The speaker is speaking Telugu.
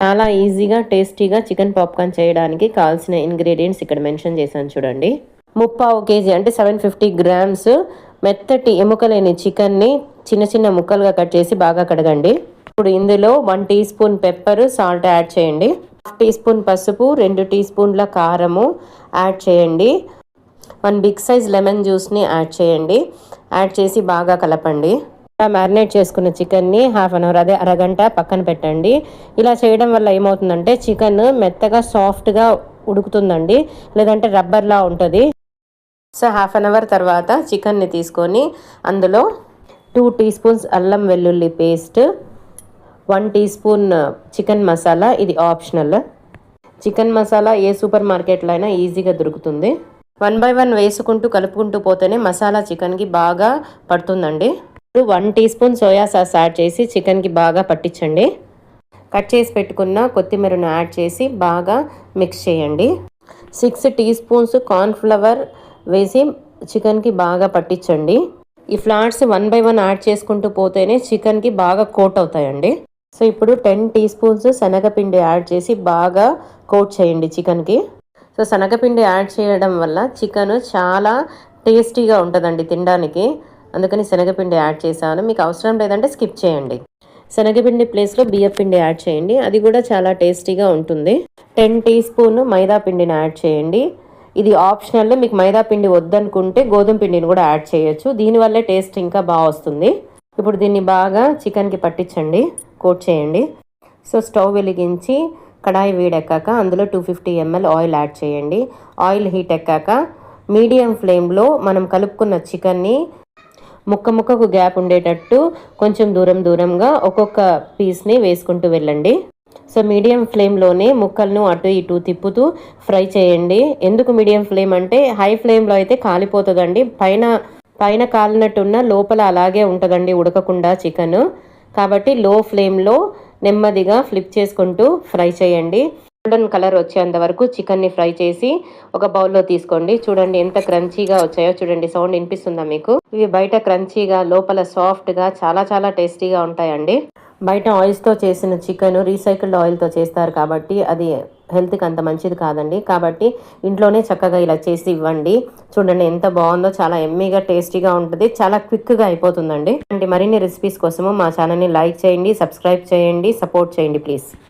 చాలా ఈజీగా టేస్టీగా చికెన్ పాప్కార్న్ చేయడానికి కావాల్సిన ఇంగ్రీడియంట్స్ ఇక్కడ మెన్షన్ చేశాను చూడండి. 3/4 kg అంటే 750 grams మెత్తటి ఎముక లేని చికెన్ని చిన్న చిన్న ముక్కలుగా కట్ చేసి బాగా కడగండి. ఇప్పుడు ఇందులో 1 tea spoon pepper, salt add చేయండి. 1 టీ స్పూన్ పసుపు, 2 టీ స్పూన్ల కారము యాడ్ చేయండి. 1 బిగ్ సైజ్ లెమన్ జ్యూస్ని యాడ్ చేయండి. యాడ్ చేసి బాగా కలపండి. మ్యారినేట్ చేసుకున్న చికెన్ని హాఫ్ అన్ అవర్ అదే అరగంట పక్కన పెట్టండి. ఇలా చేయడం వల్ల ఏమవుతుందంటే చికెన్ మెత్తగా సాఫ్ట్గా ఉడుకుతుందండి, లేదంటే రబ్బర్లా ఉంటుంది. సో హాఫ్ అన్ అవర్ తర్వాత చికెన్ని తీసుకొని అందులో 2 టీ స్పూన్స్ అల్లం వెల్లుల్లి paste, 1 tea spoon chicken masala, ఇది ఆప్షనల్. చికెన్ మసాలా ఏ సూపర్ మార్కెట్లో అయినా ఈజీగా దొరుకుతుంది. 1 by 1 వేసుకుంటూ కలుపుకుంటూ పోతేనే మసాలా చికెన్కి బాగా పడుతుందండి. 1 టీ స్పూన్ సోయా సాస్ యాడ్ చేసి చికెన్కి బాగా పట్టించండి. కట్ చేసి పెట్టుకున్న కొత్తిమీరను యాడ్ చేసి బాగా మిక్స్ చేయండి. 6 టీ స్పూన్స్ కార్న్ఫ్లవర్ వేసి చికెన్కి బాగా పట్టించండి. ఈ ఫ్లాట్స్ 1 by 1 యాడ్ చేసుకుంటూ పోతేనే చికెన్కి బాగా కోట్ అవుతాయండి. సో ఇప్పుడు 10 టీ స్పూన్స్ శనగపిండి యాడ్ చేసి బాగా కోట్ చేయండి చికెన్కి. సో శనగపిండి యాడ్ చేయడం వల్ల చికెన్ చాలా టేస్టీగా ఉంటుందండి తినడానికి. అందుకని శనగపిండి యాడ్ చేశాను. మీకు అవసరం లేదంటే స్కిప్ చేయండి. శనగపిండి ప్లేస్లో బియ్యపిండి యాడ్ చేయండి, అది కూడా చాలా టేస్టీగా ఉంటుంది. 10 టీ స్పూన్ మైదా పిండిని యాడ్ చేయండి. ఇది ఆప్షనల్. మీకు మైదా పిండి వద్దనుకుంటే గోధుమ పిండిని కూడా యాడ్ చేయొచ్చు. దీనివల్లే టేస్ట్ ఇంకా బాగా వస్తుంది. ఇప్పుడు దీన్ని బాగా చికెన్కి పట్టించండి, కోట్ చేయండి. సో స్టవ్ వెలిగించి కడాయి వేడెక్కాక అందులో 250 ml ఆయిల్ యాడ్ చేయండి. ఆయిల్ హీట్ ఎక్కాక మీడియం ఫ్లేమ్లో మనం కలుపుకున్న చికెన్ని ముక్కకు గ్యాప్ ఉండేటట్టు కొంచెం దూరంగా ఒక్కొక్క పీస్ని వేసుకుంటూ వెళ్ళండి. సో మీడియం ఫ్లేమ్లోనే ముక్కలను అటు ఇటు తిప్పుతూ ఫ్రై చేయండి. ఎందుకు మీడియం ఫ్లేమ్ అంటే హై ఫ్లేమ్లో అయితే కాలిపోతుందండి. పైన కాలినట్టున్న లోపల అలాగే ఉంటుందండి ఉడకకుండా చికెన్. కాబట్టి లో ఫ్లేమ్లో నెమ్మదిగా ఫ్లిప్ చేసుకుంటూ ఫ్రై చేయండి. గోల్డెన్ కలర్ వచ్చేంత వరకు చికెన్ని ఫ్రై చేసి ఒక బౌల్లో తీసుకోండి. చూడండి ఎంత క్రంచీగా వచ్చాయో చూడండి. సౌండ్ వినిపిస్తుందా మీకు? ఇవి బయట క్రంచీగా లోపల సాఫ్ట్గా చాలా చాలా టేస్టీగా ఉంటాయండి. బయట ఆయిల్స్తో చేసిన చికెన్ రీసైకిల్డ్ ఆయిల్తో చేస్తారు కాబట్టి అది హెల్త్కి అంత మంచిది కాదండి. కాబట్టి ఇంట్లోనే చక్కగా ఇలా చేసి ఇవ్వండి. చూడండి ఎంత బాగుందో, చాలా ఎమ్మీగా టేస్టీగా ఉంటుంది, చాలా క్విక్గా అయిపోతుందండి. మరిన్ని రెసిపీస్ కోసము మా ఛానల్ని లైక్ చేయండి, సబ్స్క్రైబ్ చేయండి, సపోర్ట్ చేయండి ప్లీజ్.